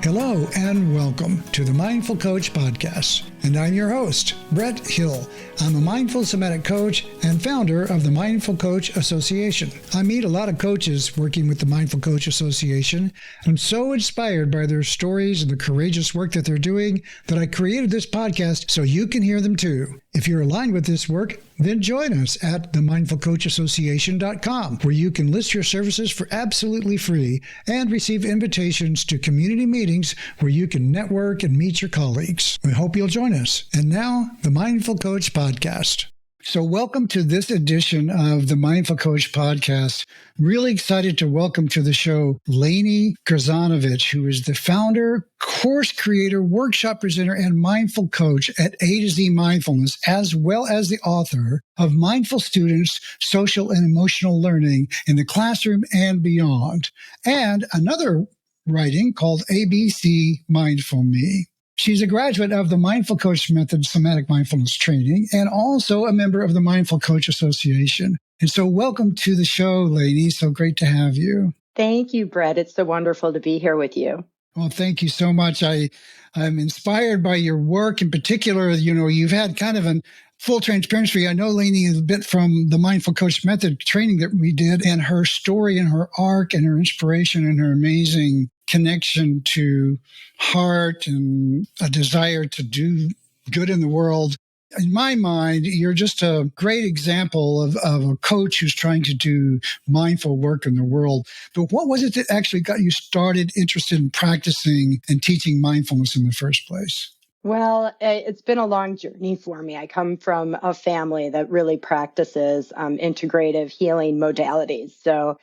Hello and welcome to the Mindful Coach Podcast. And I'm your host, Brett Hill. I'm a mindful somatic coach and founder of the Mindful Coach Association. I meet a lot of coaches working with the Mindful Coach Association. I'm so inspired by their stories and the courageous work that they're doing that I created this podcast so you can hear them too. If you're aligned with this work, then join us at themindfulcoachassociation.com, where you can list your services for absolutely free and receive invitations to community meetings where you can network and meet your colleagues. We hope you'll join us. And now, the Mindful Coach Podcast. So welcome to this edition of the Mindful Coach Podcast. Really excited to welcome to the show Lani Gerszonovicz, who is the founder, course creator, workshop presenter, and mindful coach at A to Z Mindfulness, as well as the author of Mindful Students, Social and Emotional Learning in the Classroom and Beyond, and another writing called ABC Mindful Me. She's a graduate of the Mindful Coach Method Somatic Mindfulness Training and also a member of the Mindful Coach Association. And so welcome to the show, Lani. So great to have you. Thank you, Brett. It's so wonderful to be here with you. Well, thank you so much. I'm inspired by your work. In particular, you've had kind of a full transparency. I know Lani is a bit from the Mindful Coach Method training that we did, and her story and her arc and her inspiration and her amazing connection to heart and a desire to do good in the world. In my mind, you're just a great example of a coach who's trying to do mindful work in the world. But what was it that actually got you started interested in practicing and teaching mindfulness in the first place? Well, it's been a long journey for me. I come from a family that really practices integrative healing modalities. So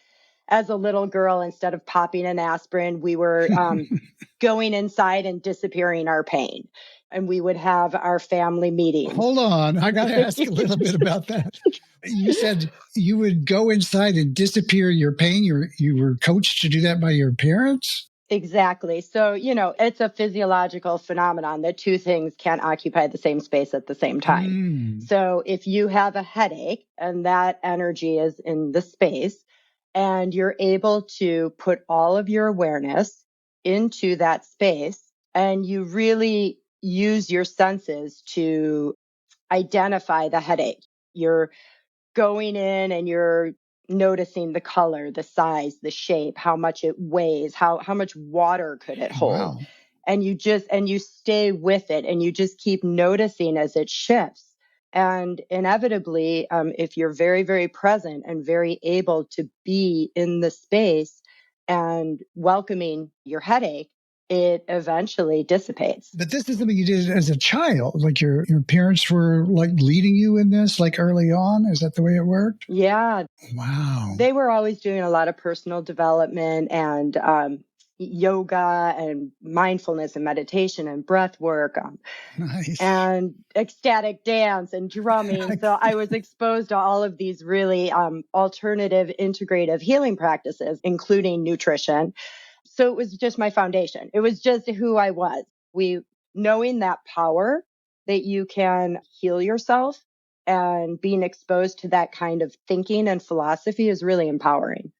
as a little girl, instead of popping an aspirin, we were going inside and disappearing our pain. And we would have our family meetings. Hold on. I got to ask a little bit about that. You said you would go inside and disappear your pain. You were coached to do that by your parents? Exactly. So, it's a physiological phenomenon that two things can't occupy the same space at the same time. So if you have a headache and that energy is in the space and you're able to put all of your awareness into that space and you really use your senses to identify the headache. You're going in and you're noticing the color, the size, the shape, how much it weighs, how much water could it hold. Wow. And you stay with it and you just keep noticing as it shifts. And inevitably, if you're very, very present and very able to be in the space and welcoming your headache, it eventually dissipates. But this is something you did as a child. Like your parents were like leading you in this like early on. Is that the way it worked? Yeah. Wow. They were always doing a lot of personal development and yoga and mindfulness and meditation and breath work Nice. and ecstatic dance and drumming. So I was exposed to all of these really alternative integrative healing practices, including nutrition. So it was just my foundation. It was just who I was. Knowing that power that you can heal yourself and being exposed to that kind of thinking and philosophy is really empowering.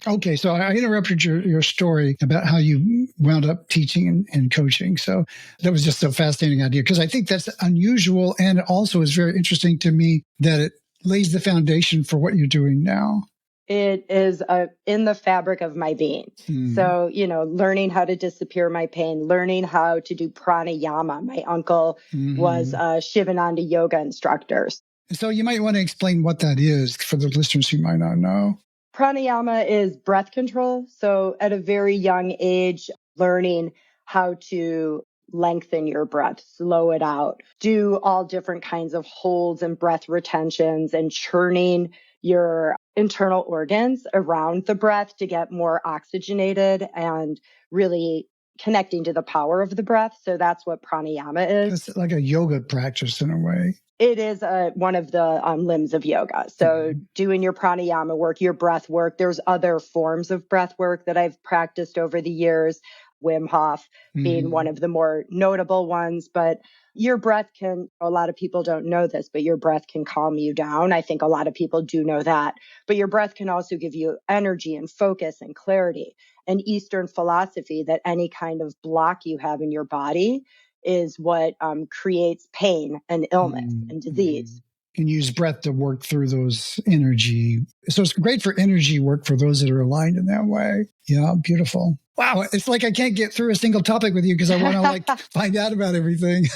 Okay, so I interrupted your story about how you wound up teaching and coaching. So that was just a fascinating idea because I think that's unusual and it also is very interesting to me that it lays the foundation for what you're doing now. It is in the fabric of my being. So, learning how to disappear my pain, learning how to do pranayama. My uncle was a Shivananda yoga instructor. So you might want to explain what that is for the listeners who might not know. Pranayama is breath control. So at a very young age, learning how to lengthen your breath, slow it out, do all different kinds of holds and breath retentions and churning your internal organs around the breath to get more oxygenated and really connecting to the power of the breath. So that's what pranayama is. It's like a yoga practice in a way. It is one of the limbs of yoga. So doing your pranayama work, your breath work, there's other forms of breath work that I've practiced over the years. Wim Hof being one of the more notable ones. But your breath can, a lot of people don't know this, but your breath can calm you down. I think a lot of people do know that. But your breath can also give you energy and focus and clarity. And Eastern philosophy that any kind of block you have in your body is what creates pain and illness and disease. Can use breath to work through those energy. So it's great for energy work for those that are aligned in that way. Yeah, beautiful. Wow, it's like I can't get through a single topic with you because I want to find out about everything.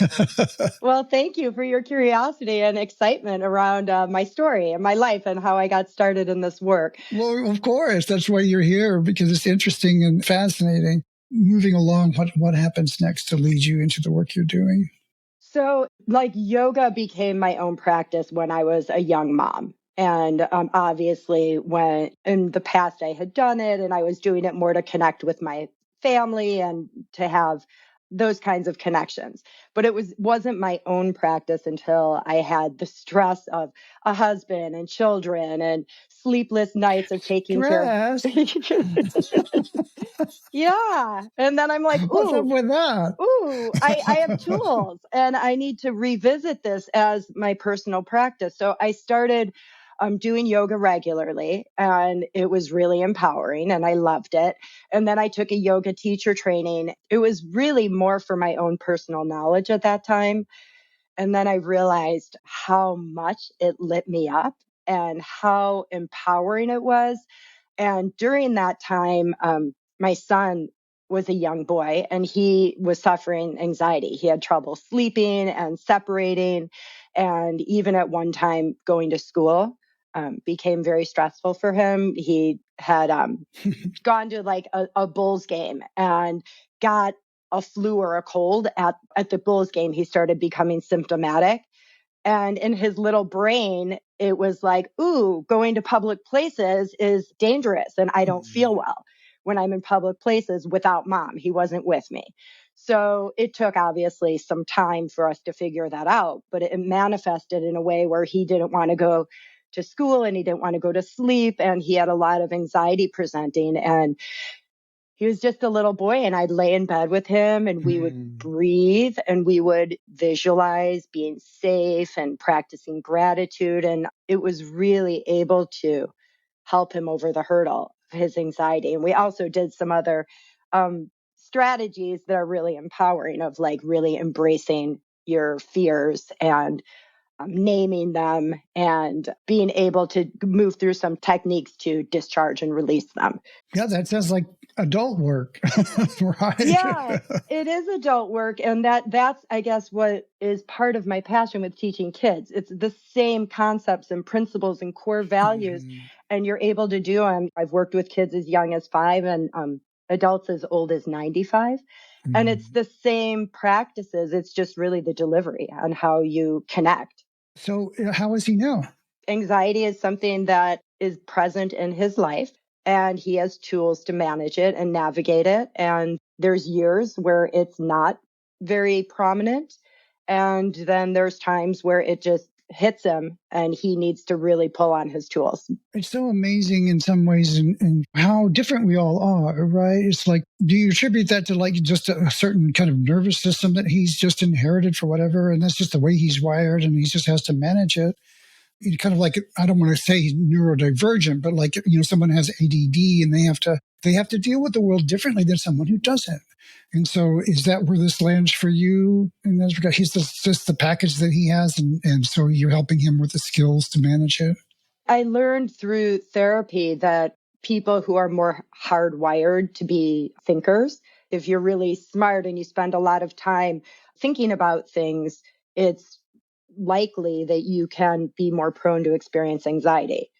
Well, thank you for your curiosity and excitement around my story and my life and how I got started in this work. Well, of course, that's why you're here, because it's interesting and fascinating. Moving along, what happens next to lead you into the work you're doing? So, yoga became my own practice when I was a young mom. And obviously, when in the past I had done it and I was doing it more to connect with my family and to have those kinds of connections. But wasn't my own practice until I had the stress of a husband and children and sleepless nights of taking care of. Yeah. And then I'm like, what's up with that? I have tools and I need to revisit this as my personal practice. So I started doing yoga regularly and it was really empowering and I loved it. And then I took a yoga teacher training. It was really more for my own personal knowledge at that time. And then I realized how much it lit me up and how empowering it was. And during that time, my son was a young boy and he was suffering anxiety. He had trouble sleeping and separating. And even at one time, going to school became very stressful for him. He had gone to a Bulls game and got a flu or a cold at the Bulls game. He started becoming symptomatic. And in his little brain, it was like, ooh, going to public places is dangerous. And I don't feel well when I'm in public places without mom. He wasn't with me. So it took obviously some time for us to figure that out, but it manifested in a way where he didn't want to go to school and he didn't want to go to sleep. And he had a lot of anxiety presenting. And he was just a little boy and I'd lay in bed with him and we would breathe and we would visualize being safe and practicing gratitude. And it was really able to help him over the hurdle of his anxiety. And we also did some other strategies that are really empowering of really embracing your fears and naming them and being able to move through some techniques to discharge and release them. Yeah, that sounds like adult work, right? Yeah, it is adult work. And that's, I guess, what is part of my passion with teaching kids. It's the same concepts and principles and core values, and you're able to do them. I've worked with kids as young as 5 and adults as old as 95. And it's the same practices. It's just really the delivery on how you connect. So how is he now? Anxiety is something that is present in his life, and he has tools to manage it and navigate it. And there's years where it's not very prominent. And then there's times where it just hits him and he needs to really pull on his tools. It's so amazing in some ways and how different we all are, right? It's like, do you attribute that to just a certain kind of nervous system that he's just inherited for whatever? And that's just the way he's wired and he just has to manage it. Kind of like, I don't want to say neurodivergent, but someone has ADD and they have to deal with the world differently than someone who doesn't. And so is that where this lands for you? And that's because he's just the package that he has. And so you're helping him with the skills to manage it. I learned through therapy that people who are more hardwired to be thinkers, if you're really smart and you spend a lot of time thinking about things, it's likely that you can be more prone to experience anxiety.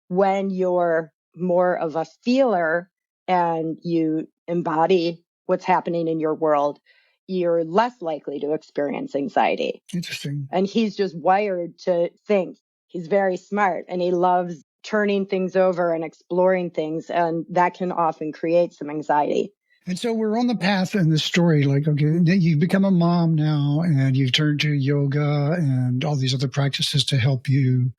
When you're more of a feeler and you embody what's happening in your world, you're less likely to experience anxiety. Interesting. And he's just wired to think. He's very smart and he loves turning things over and exploring things. And that can often create some anxiety. And so we're on the path in the story, you've become a mom now and you've turned to yoga and all these other practices to help you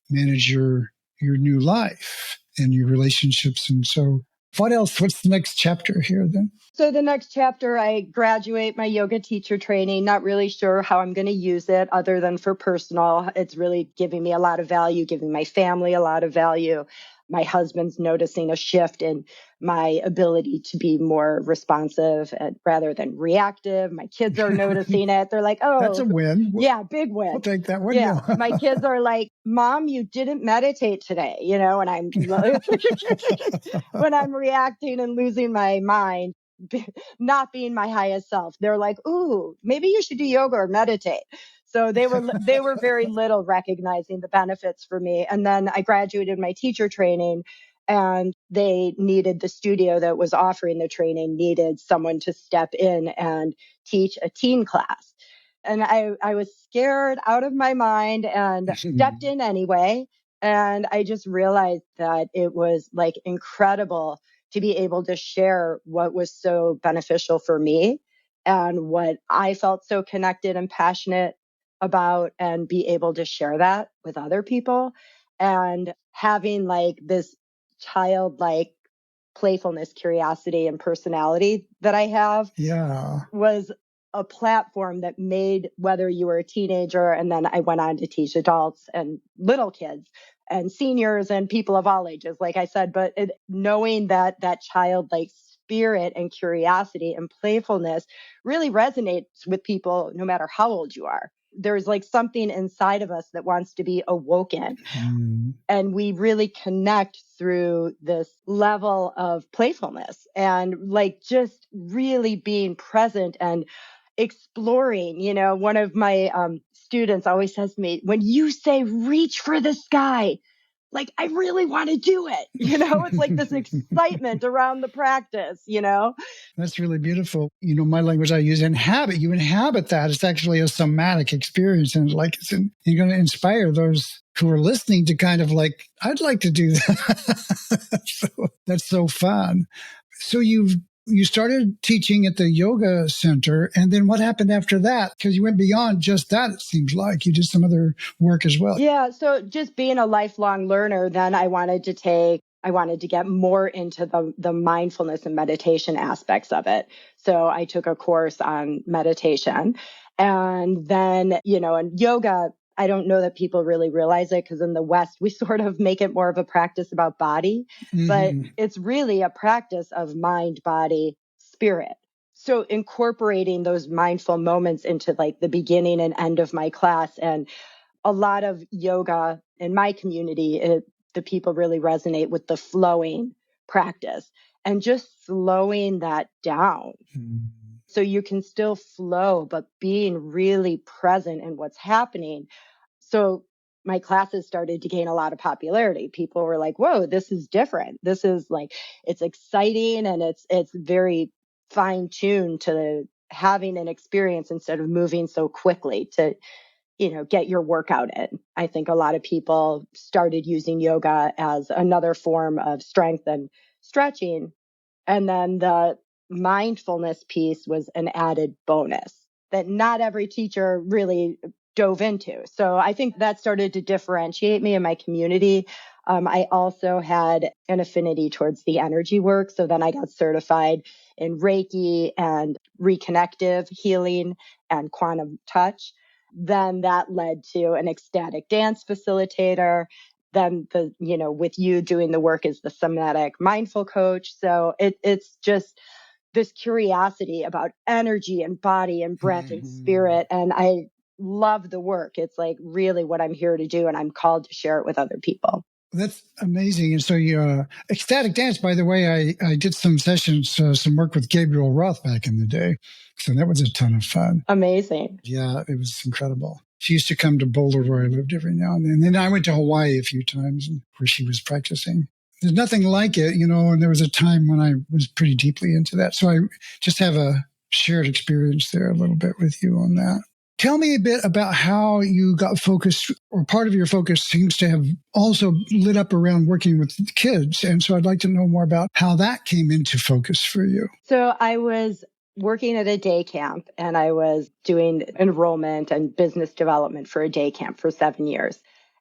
manage your new life and your relationships. And so What else? What's the next chapter here then? So the next chapter, I graduate my yoga teacher training, not really sure how I'm going to use it other than for personal. It's really giving me a lot of value, giving my family a lot of value. My husband's noticing a shift in my ability to be more responsive rather than reactive. My kids are noticing it. They're like, oh, that's a win. Yeah, big win. We'll take that one. Yeah. My kids are like, Mom, you didn't meditate today, and I'm when I'm reacting and losing my mind, not being my highest self. They're like, ooh, maybe you should do yoga or meditate. So they were very little recognizing the benefits for me. And then I graduated my teacher training, and they needed the studio that was offering the training needed someone to step in and teach a teen class. And I was scared out of my mind and stepped in anyway. And I just realized that it was like incredible to be able to share what was so beneficial for me and what I felt so connected and passionate about, and be able to share that with other people. And having like this childlike playfulness, curiosity, and personality that I have was a platform that made, whether you were a teenager, and then I went on to teach adults and little kids and seniors and people of all ages, like I said, but knowing that childlike spirit and curiosity and playfulness really resonates with people no matter how old you are. There's like something inside of us that wants to be awoken. And we really connect through this level of playfulness and like just really being present and exploring. One of my students always says to me, when you say reach for the sky, like, I really want to do it. It's like this excitement around the practice, That's really beautiful. My language I use, inhabit. You inhabit that. It's actually a somatic experience. And you're going to inspire those who are listening to kind of like, I'd like to do that. So, that's so fun. So you started teaching at the yoga center, and then what happened after that? Because you went beyond just that, it seems like. You did some other work as well. Yeah, so just being a lifelong learner, then I wanted to get more into the mindfulness and meditation aspects of it. So I took a course on meditation. And then, in yoga, I don't know that people really realize it, because in the West, we sort of make it more of a practice about body, but it's really a practice of mind, body, spirit. So incorporating those mindful moments into like the beginning and end of my class, and a lot of yoga in my community, the people really resonate with the flowing practice and just slowing that down. So you can still flow, but being really present in what's happening. So my classes started to gain a lot of popularity. People were like, whoa, this is different. This is like, it's exciting, and it's very fine tuned to having an experience instead of moving so quickly to get your workout in. I think a lot of people started using yoga as another form of strength and stretching. And then the mindfulness piece was an added bonus that not every teacher really dove into. So I think that started to differentiate me in my community. I also had an affinity towards the energy work. So then I got certified in Reiki and reconnective healing and quantum touch. Then that led to an ecstatic dance facilitator. Then with you doing the work as the somatic mindful coach. So it's just this curiosity about energy and body and breath and spirit. And I love the work. It's like really what I'm here to do. And I'm called to share it with other people. That's amazing. And so you ecstatic dance, by the way, I did some sessions, some work with Gabriel Roth back in the day. So that was a ton of fun. Amazing. Yeah, it was incredible. She used to come to Boulder where I lived every now and then. And then I went to Hawaii a few times where she was practicing. There's nothing like it, and there was a time when I was pretty deeply into that. So I just have a shared experience there a little bit with you on that. Tell me a bit about how you got focused, or part of your focus seems to have also lit up around working with kids. And so I'd like to know more about how that came into focus for you. So I was working at a day camp, and I was doing enrollment and business development for a day camp for 7 years.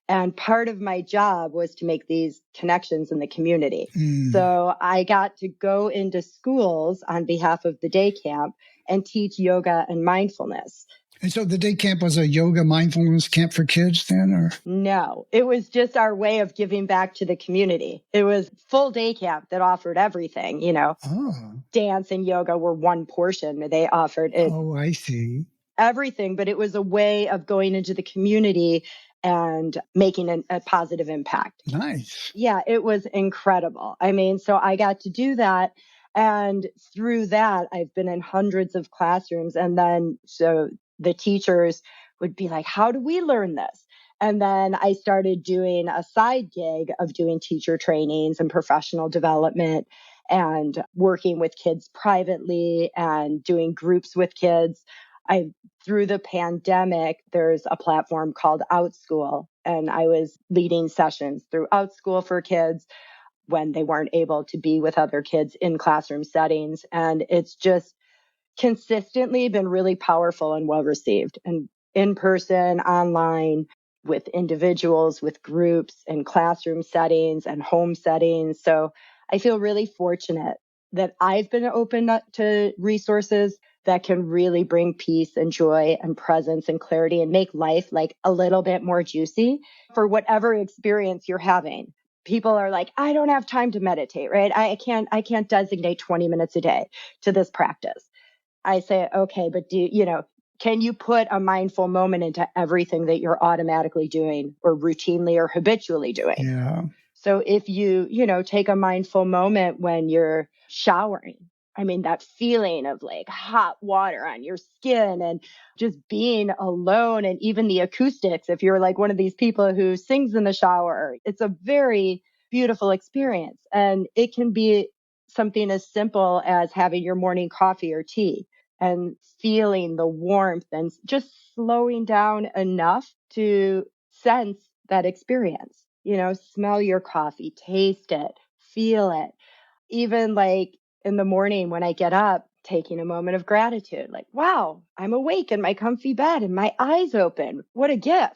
And part of my job was to make these connections in the community. So I got to go into schools on behalf of the day camp and teach yoga and mindfulness. And so the day camp was a yoga mindfulness camp for kids then, or? No, it was just our way of giving back to the community. It was full day camp that offered everything, Dance and yoga were one portion. They offered it. Oh, I see. Everything, but it was a way of going into the community and making a positive impact. Nice. Yeah, it was incredible. I mean, so I got to do that. And through that, I've been in hundreds of classrooms. And then so the teachers would be like, how do we learn this? And then I started doing a side gig of doing teacher trainings and professional development and working with kids privately and doing groups with kids. Through the pandemic, there's a platform called OutSchool, and I was leading sessions through OutSchool for kids when they weren't able to be with other kids in classroom settings. And it's just consistently been really powerful and well received, and in person, online, with individuals, with groups, and classroom settings and home settings. So I feel really fortunate that I've been open up to resources that can really bring peace and joy and presence and clarity and make life like a little bit more juicy for whatever experience you're having. People are like, I don't have time to meditate, right? I can't designate 20 minutes a day to this practice. I say, okay, but can you put a mindful moment into everything that you're automatically doing or routinely or habitually doing? Yeah. So if you take a mindful moment when you're showering, I mean, that feeling of like hot water on your skin and just being alone, and even the acoustics, if you're like one of these people who sings in the shower, it's a very beautiful experience. And it can be something as simple as having your morning coffee or tea and feeling the warmth and just slowing down enough to sense that experience. Smell your coffee, taste it, feel it. Even like in the morning when I get up, taking a moment of gratitude, like, wow, I'm awake in my comfy bed and my eyes open. What a gift.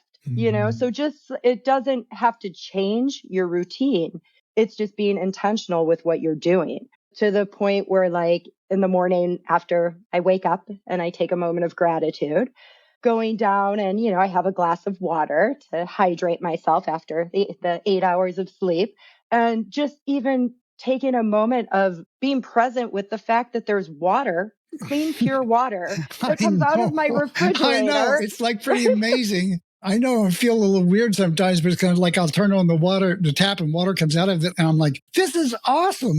So just, it doesn't have to change your routine. It's just being intentional with what you're doing, to the point where like in the morning after I wake up and I take a moment of gratitude, going down and, I have a glass of water to hydrate myself after the 8 hours of sleep, and just even taking a moment of being present with the fact that there's water, clean, pure water that comes out of my refrigerator. I know. It's like pretty amazing. I know I feel a little weird sometimes, but it's kind of like I'll turn on the tap and water comes out of it. And I'm like, this is awesome.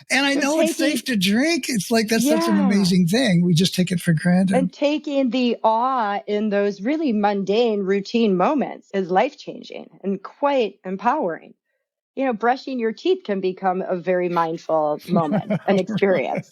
And I know it's safe to drink. It's like, that's such an amazing thing. We just take it for granted. And taking the awe in those really mundane, routine moments is life-changing and quite empowering. Brushing your teeth can become a very mindful moment, an experience.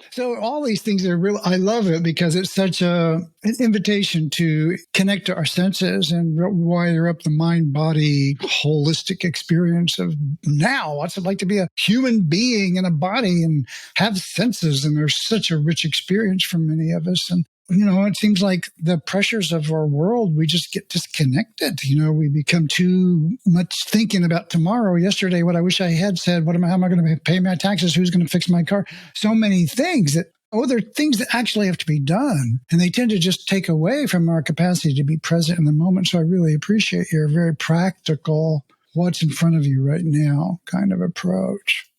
So all these things are real. I love it because it's such an invitation to connect to our senses and wire up the mind-body holistic experience of now. What's it like to be a human being in a body and have senses? And there's such a rich experience for many of us. And it seems like the pressures of our world, we just get disconnected. We become too much thinking about tomorrow, yesterday, what I wish I had said, how am I going to pay my taxes? Who's going to fix my car? So many things that, there are things that actually have to be done. And they tend to just take away from our capacity to be present in the moment. So I really appreciate your very practical, what's in front of you right now kind of approach.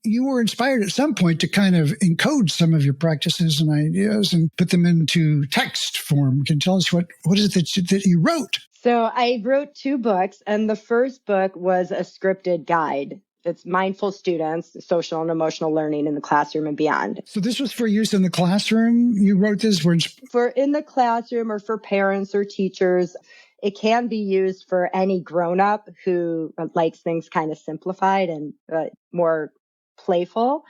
You were inspired at some point to kind of encode some of your practices and ideas and put them into text form. Can you tell us what is it that you wrote? So I wrote 2 books, and the first book was a scripted guide. It's Mindful Students, Social and Emotional Learning in the Classroom and Beyond. So this was for use in the classroom? You wrote this? For in the classroom or for parents or teachers. It can be used for any grown-up who likes things kind of simplified and more playful.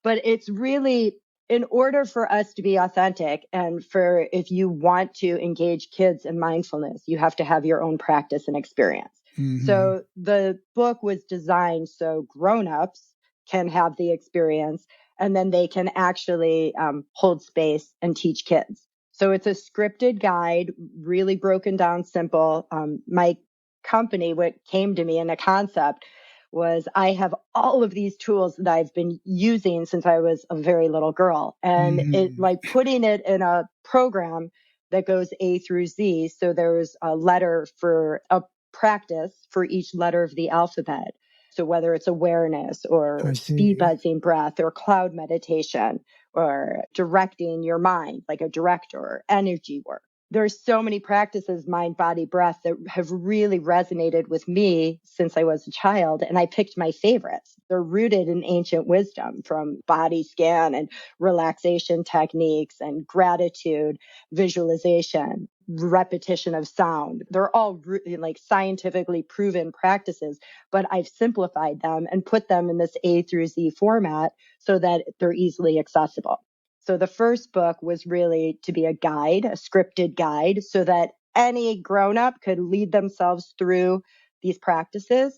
But it's really, in order for us to be authentic and if you want to engage kids in mindfulness, you have to have your own practice and experience. Mm-hmm. So the book was designed so grown-ups can have the experience, and then they can actually hold space and teach kids. So it's a scripted guide, really broken down, simple. My company, what came to me in a concept was I have all of these tools that I've been using since I was a very little girl, and it like putting it in a program that goes A through Z. So there's a letter for a practice for each letter of the alphabet. So whether it's awareness or speed buzzing breath or cloud meditation or directing your mind like a director or energy work. There's so many practices, mind, body, breath, that have really resonated with me since I was a child. And I picked my favorites. They're rooted in ancient wisdom, from body scan and relaxation techniques and gratitude, visualization, repetition of sound. They're all like scientifically proven practices, but I've simplified them and put them in this A through Z format so that they're easily accessible. So the first book was really to be a guide, a scripted guide, so that any grown-up could lead themselves through these practices,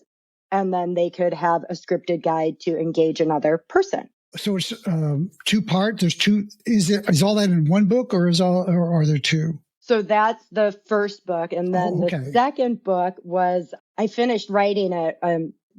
and then they could have a scripted guide to engage another person. So it's two parts. There's two. Is all that in one book, or are there two? So that's the first book, and then the second book was I finished writing it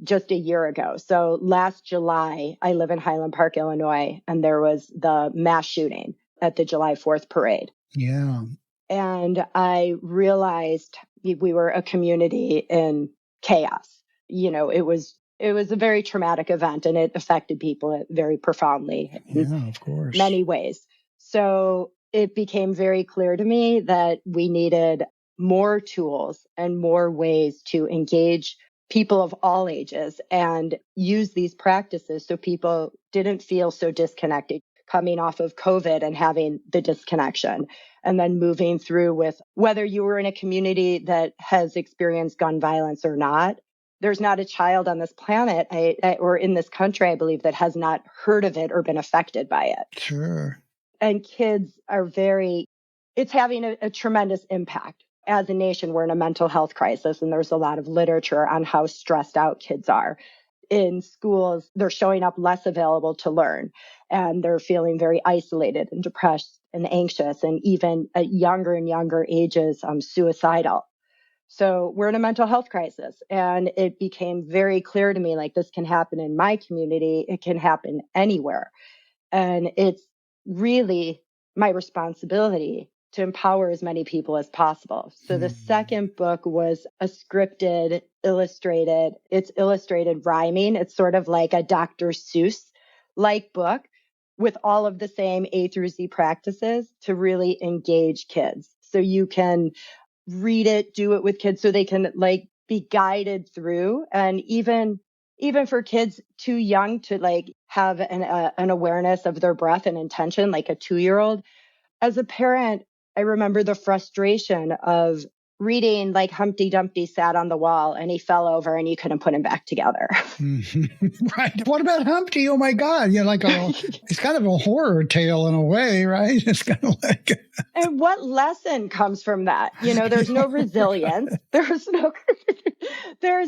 just a year ago. So last July, I live in Highland Park, Illinois, and there was the mass shooting at the July 4th parade. Yeah. And I realized we were a community in chaos. You know, it was a very traumatic event, and it affected people very profoundly in of course. Many ways. So it became very clear to me that we needed more tools and more ways to engage people of all ages and use these practices so people didn't feel so disconnected coming off of COVID and having the disconnection, and then moving through with whether you were in a community that has experienced gun violence or not. There's not a child on this planet or in this country, I believe, that has not heard of it or been affected by it. Sure. And kids are it's having a tremendous impact. As a nation, we're in a mental health crisis, and there's a lot of literature on how stressed out kids are. In schools, they're showing up less available to learn, and they're feeling very isolated and depressed and anxious, and even at younger and younger ages, suicidal. So we're in a mental health crisis, and it became very clear to me, like, this can happen in my community. It can happen anywhere. And it's really my responsibility to empower as many people as possible. So the second book was a scripted, it's illustrated rhyming. It's sort of like a Dr. Seuss-like book with all of the same A through Z practices to really engage kids. So you can read it, do it with kids so they can like be guided through. And even for kids too young to like have an awareness of their breath and intention, like a 2-year-old. As a parent, I remember the frustration of reading like Humpty Dumpty sat on the wall and he fell over and you couldn't put him back together. Right. What about Humpty? Oh my God. Yeah, like it's kind of a horror tale in a way, right? It's kind of like. And what lesson comes from that? You know, there's no resilience. There's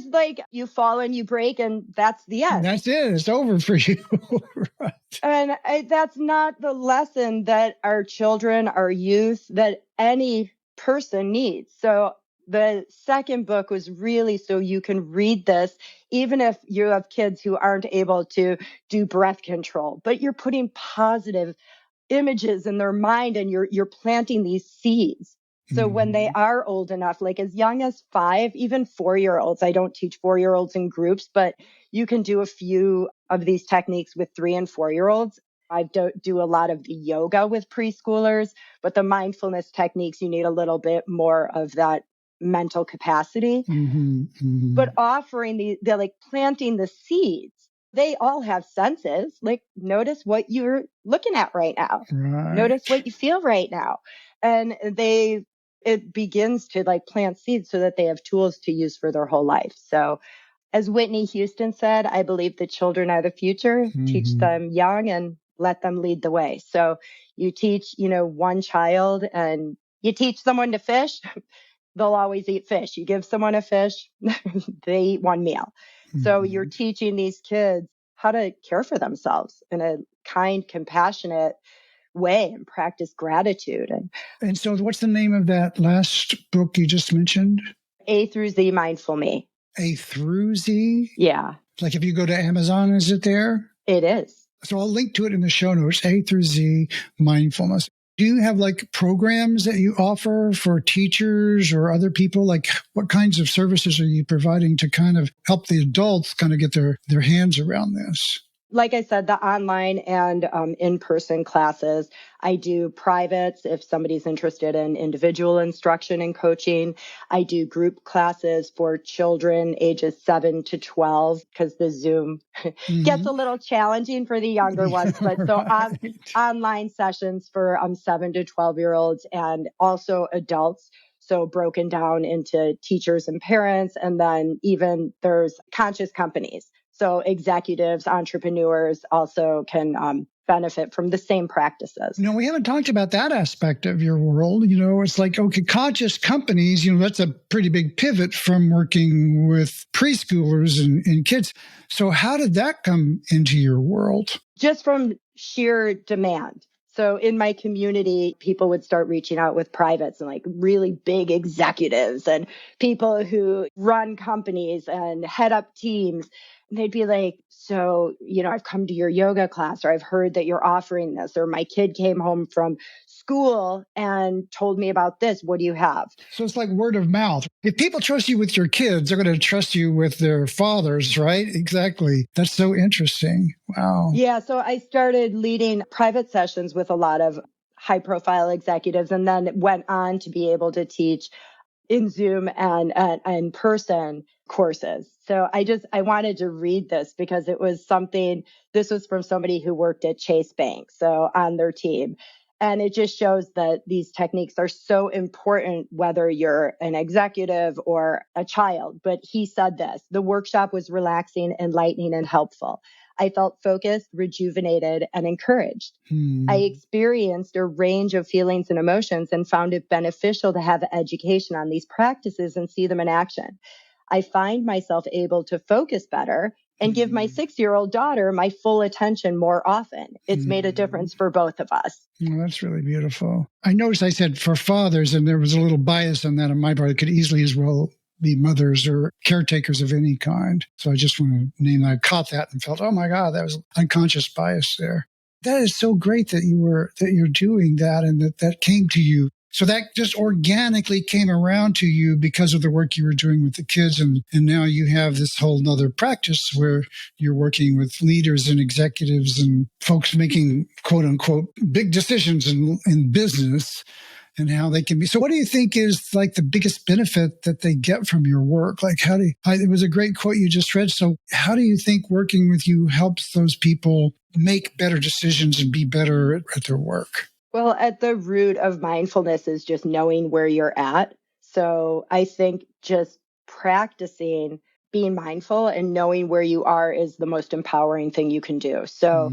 like you fall and you break and that's the end. That's it. It's over for you. Right. And that's not the lesson that our children, our youth, that any person needs. So the second book was really so you can read this, even if you have kids who aren't able to do breath control, but you're putting positive images in their mind and you're planting these seeds. So when they are old enough, like as young as 5, even 4-year-olds, I don't teach 4-year-olds in groups, but you can do a few of these techniques with 3 and 4-year-olds. I do a lot of the yoga with preschoolers, but the mindfulness techniques, you need a little bit more of that mental capacity. But offering they're like planting the seeds. They all have senses. Like notice what you're looking at right now. Right. Notice what you feel right now. And it begins to like plant seeds so that they have tools to use for their whole life. So as Whitney Houston said, I believe the children are the future. Teach them young and let them lead the way. So you teach, one child and you teach someone to fish, they'll always eat fish. You give someone a fish, they eat one meal. So you're teaching these kids how to care for themselves in a kind, compassionate, way and practice gratitude. And so what's the name of that last book you just mentioned? A through Z Mindful Me. A through Z? Yeah. Like if you go to Amazon, is it there? It is. So I'll link to it in the show notes, A through Z Mindfulness. Do you have like programs that you offer for teachers or other people? Like what kinds of services are you providing to kind of help the adults kind of get their hands around this? Like I said, the online and in-person classes. I do privates if somebody's interested in individual instruction and coaching. I do group classes for children ages 7 to 12 because the Zoom gets a little challenging for the younger ones. But so online sessions for 7 to 12-year-olds and also adults. So broken down into teachers and parents. And then even there's conscious companies. So executives, entrepreneurs also can benefit from the same practices. No, we haven't talked about that aspect of your world. It's like, okay, conscious companies, that's a pretty big pivot from working with preschoolers and kids. So how did that come into your world? Just from sheer demand. So in my community, people would start reaching out with privates and like really big executives and people who run companies and head up teams. And they'd be like, so, I've come to your yoga class, or I've heard that you're offering this, or my kid came home from school and told me about this. What do you have? So it's like word of mouth. If people trust you with your kids, they're going to trust you with their fathers, right? Exactly. That's so interesting. Wow. Yeah. So I started leading private sessions with a lot of high profile executives and then went on to be able to teach in Zoom and in person courses. So I wanted to read this because it was this was from somebody who worked at Chase Bank, so on their team. And it just shows that these techniques are so important, whether you're an executive or a child. But he said this, the workshop was relaxing, enlightening, and helpful. I felt focused, rejuvenated, and encouraged. I experienced a range of feelings and emotions and found it beneficial to have education on these practices and see them in action. I find myself able to focus better and give my 6-year-old daughter my full attention more often. It's made a difference for both of us. Well, that's really beautiful. I noticed I said for fathers, and there was a little bias on that on my part. It could easily as well be mothers or caretakers of any kind. So I just want to name that. I caught that and felt, oh my God, that was unconscious bias there. That is so great that you're doing that and that came to you. So that just organically came around to you because of the work you were doing with the kids. And now you have this whole nother practice where you're working with leaders and executives and folks making, quote unquote, big decisions in business and how they can be. So what do you think is like the biggest benefit that they get from your work? Like it was a great quote you just read. So how do you think working with you helps those people make better decisions and be better at their work? Well, at the root of mindfulness is just knowing where you're at. So I think just practicing being mindful and knowing where you are is the most empowering thing you can do. So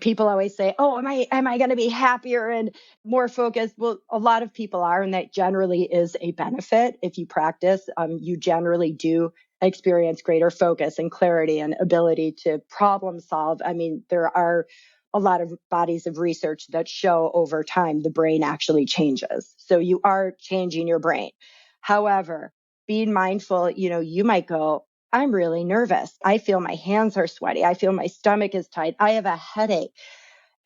people always say, oh, am I going to be happier and more focused? Well, a lot of people are, and that generally is a benefit. If you practice, you generally do experience greater focus and clarity and ability to problem solve. I mean, there are a lot of bodies of research that show over time the brain actually changes. So you are changing your brain. However, being mindful, you might go, I'm really nervous. I feel my hands are sweaty. I feel my stomach is tight. I have a headache.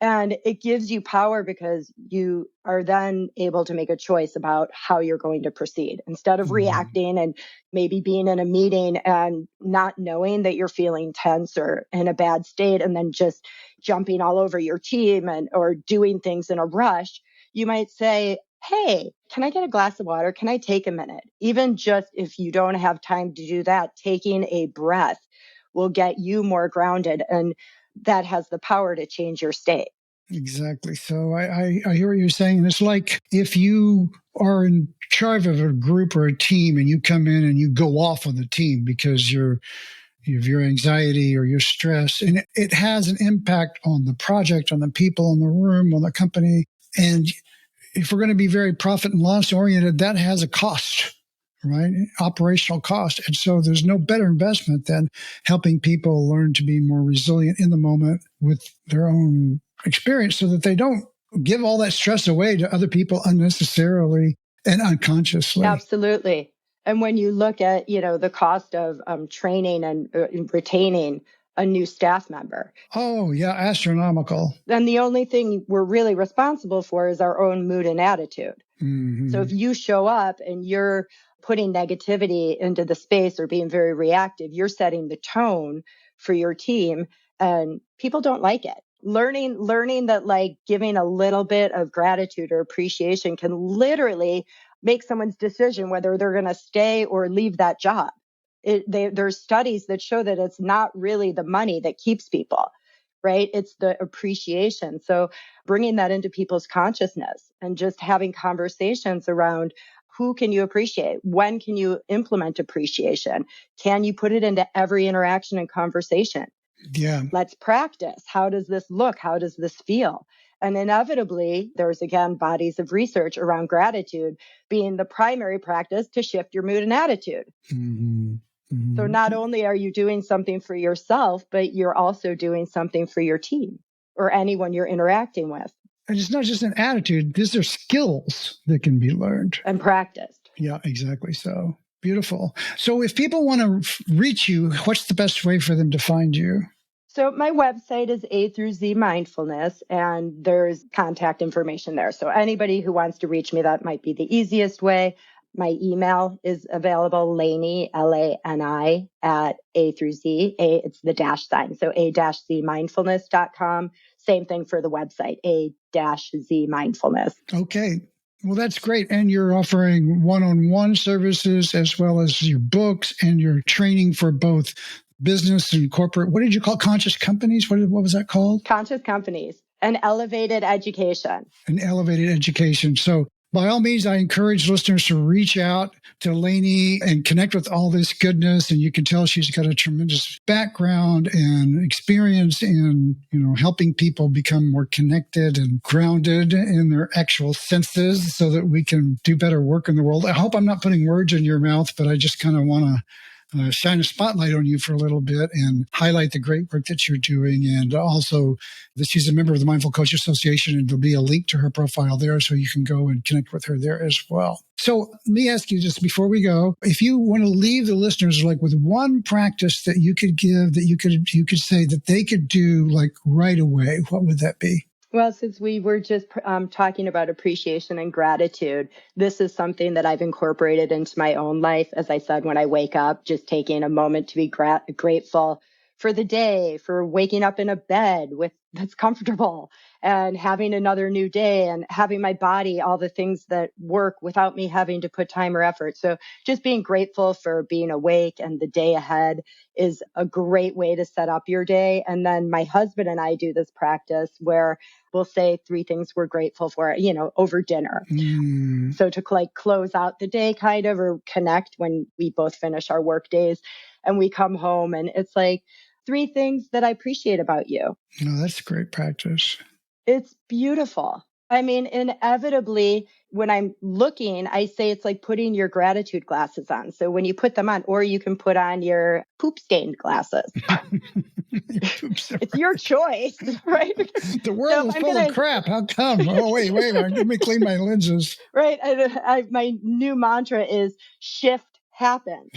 And it gives you power because you are then able to make a choice about how you're going to proceed instead of reacting and maybe being in a meeting and not knowing that you're feeling tense or in a bad state and then just jumping all over your team or doing things in a rush. You might say, hey, can I get a glass of water? Can I take a minute? Even just if you don't have time to do that, taking a breath will get you more grounded. And that has the power to change your state. Exactly. So I hear what you're saying. It's like if you are in charge of a group or a team and you come in and you go off on the team because of your anxiety or your stress, and it has an impact on the project, on the people in the room, on the company. And if we're going to be very profit and loss oriented, that has a cost. Right? Operational cost. And so there's no better investment than helping people learn to be more resilient in the moment with their own experience so that they don't give all that stress away to other people unnecessarily and unconsciously. Absolutely. And when you look at, the cost of training and retaining a new staff member. Oh, yeah, astronomical. Then the only thing we're really responsible for is our own mood and attitude. Mm-hmm. So if you show up and you're putting negativity into the space or being very reactive, you're setting the tone for your team and people don't like it. Learning that like giving a little bit of gratitude or appreciation can literally make someone's decision whether they're going to stay or leave that job. There's studies that show that it's not really the money that keeps people, right? It's the appreciation. So bringing that into people's consciousness and just having conversations around who can you appreciate? When can you implement appreciation? Can you put it into every interaction and conversation? Yeah. Let's practice. How does this look? How does this feel? And inevitably, there's again bodies of research around gratitude being the primary practice to shift your mood and attitude. Mm-hmm. Mm-hmm. So not only are you doing something for yourself, but you're also doing something for your team or anyone you're interacting with. And it's not just an attitude. These are skills that can be learned. And practiced. Yeah, exactly so. Beautiful. So if people want to reach you, what's the best way for them to find you? So my website is A through Z Mindfulness, and there's contact information there. So anybody who wants to reach me, that might be the easiest way. My email is available, Lani, Lani, at A through Z. It's the dash sign. So a-zmindfulness.com. Same thing for the website, A-Z Mindfulness. Okay. Well, that's great. And you're offering one-on-one services as well as your books and your training for both business and corporate. What did you call conscious companies? What was that called? Conscious companies and elevated education. And elevated education. So by all means, I encourage listeners to reach out to Lani and connect with all this goodness. And you can tell she's got a tremendous background and experience in, helping people become more connected and grounded in their actual senses so that we can do better work in the world. I hope I'm not putting words in your mouth, but I just kind of want to shine a spotlight on you for a little bit and highlight the great work that you're doing. And also that she's a member of the Mindful Coach Association, and there'll be a link to her profile there so you can go and connect with her there as well. So let me ask you just before we go, if you want to leave the listeners like with one practice that you could give, that you could say that they could do like right away, what would that be? Well, since we were just talking about appreciation and gratitude, this is something that I've incorporated into my own life. As I said, when I wake up, just taking a moment to be grateful for the day, for waking up in a bed that's comfortable and having another new day and having my body, all the things that work without me having to put time or effort. So just being grateful for being awake and the day ahead is a great way to set up your day. And then my husband and I do this practice where we'll say 3 things we're grateful for, over dinner. So to like close out the day kind of, or connect when we both finish our work days and we come home and it's like 3 things that I appreciate about you. No, that's great practice. It's beautiful. I mean, inevitably, when I'm looking, I say it's like putting your gratitude glasses on. So when you put them on, or you can put on your poop stained glasses. It's your choice, right? The world is full of crap. How come? Oh, wait, let me clean my lenses. Right. My new mantra is shift happens.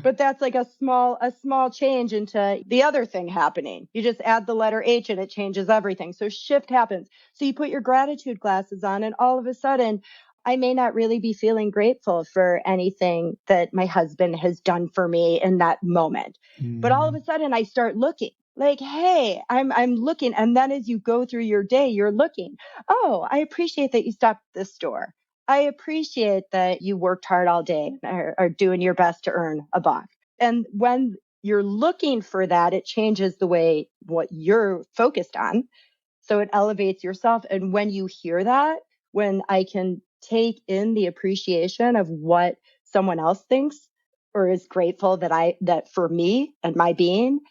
But that's like a small change into the other thing happening. You just add the letter H and it changes everything. So shift happens. So you put your gratitude glasses on and all of a sudden, I may not really be feeling grateful for anything that my husband has done for me in that moment. But all of a sudden I start looking like, hey, I'm looking. And then as you go through your day, you're looking, oh, I appreciate that you stopped at this store. I appreciate that you worked hard all day and are doing your best to earn a buck. And when you're looking for that, it changes the way what you're focused on. So it elevates yourself. And when you hear that, when I can take in the appreciation of what someone else thinks or is grateful that for me and my being,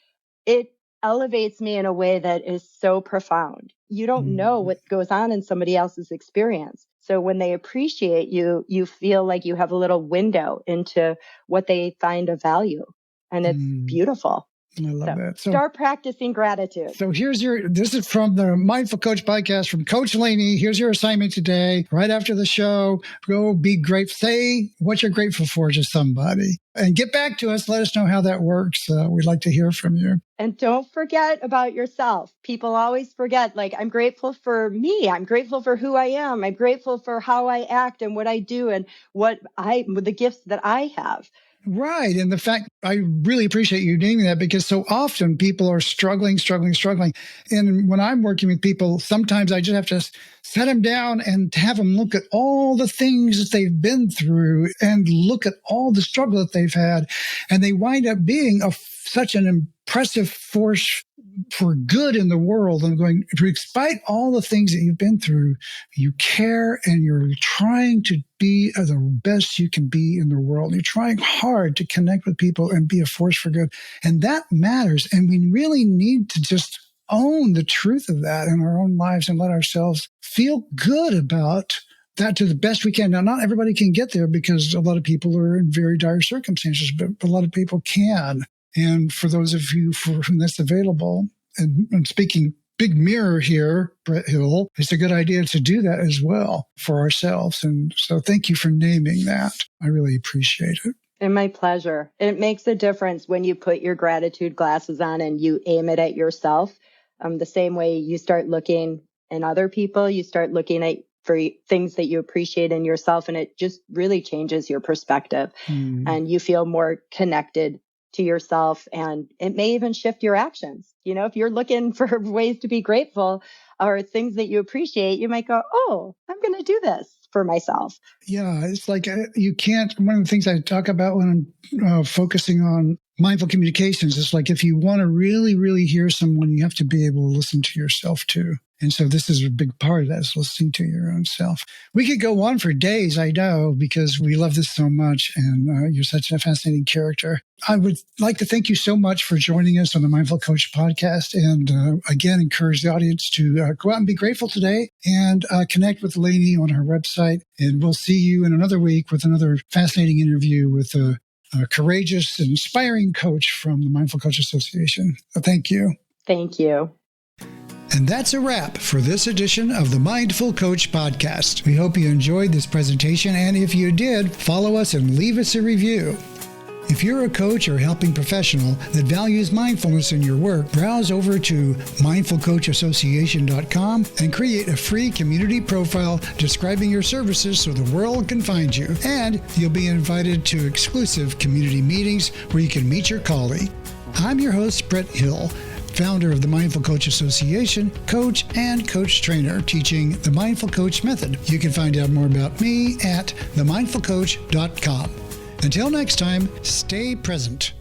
it elevates me in a way that is so profound. You don't know what goes on in somebody else's experience. So when they appreciate you, you feel like you have a little window into what they find of value. And it's beautiful. I love that. So start practicing gratitude. So this is from the Mindful Coach podcast from Coach Lani. Here's your assignment today. Right after the show, go be grateful. Say what you're grateful for to somebody and get back to us. Let us know how that works. We'd like to hear from you. And don't forget about yourself. People always forget, like, I'm grateful for me. I'm grateful for who I am. I'm grateful for how I act and what I do and the gifts that I have. Right. And the fact, I really appreciate you naming that, because so often people are struggling. And when I'm working with people, sometimes I just have to set them down and have them look at all the things that they've been through and look at all the struggle that they've had. And they wind up being such an impressive force for good in the world. And going, despite all the things that you've been through, you care and you're trying to be the best you can be in the world. You're trying hard to connect with people and be a force for good. And that matters. And we really need to just own the truth of that in our own lives and let ourselves feel good about that to the best we can. Now, not everybody can get there because a lot of people are in very dire circumstances, but a lot of people can. And for those of you for whom that's available, and I'm speaking big mirror here, Brett Hill, it's a good idea to do that as well for ourselves. And so thank you for naming that. I really appreciate it. And my pleasure. It makes a difference when you put your gratitude glasses on and you aim it at yourself. The same way you start looking in other people, you start looking at for things that you appreciate in yourself, and it just really changes your perspective. And you feel more connected to yourself, and it may even shift your actions. You know, if you're looking for ways to be grateful or things that you appreciate, you might go, oh, I'm going to do this for myself. Yeah, it's like you can't, one of the things I talk about when I'm focusing on mindful communications is like, if you want to really, really hear someone, you have to be able to listen to yourself too. And so this is a big part of that, is listening to your own self. We could go on for days, I know, because we love this so much, and you're such a fascinating character. I would like to thank you so much for joining us on the Mindful Coach podcast, and again, encourage the audience to go out and be grateful today and connect with Lani on her website. And we'll see you in another week with another fascinating interview with a courageous and inspiring coach from the Mindful Coach Association. Thank you. Thank you. And that's a wrap for this edition of the Mindful Coach podcast. We hope you enjoyed this presentation, and if you did, follow us and leave us a review. If you're a coach or helping professional that values mindfulness in your work, browse over to mindfulcoachassociation.com and create a free community profile describing your services so the world can find you. And you'll be invited to exclusive community meetings where you can meet your colleague. I'm your host, Brett Hill, founder of the Mindful Coach Association, coach and coach trainer teaching the Mindful Coach method. You can find out more about me at themindfulcoach.com. Until next time, stay present.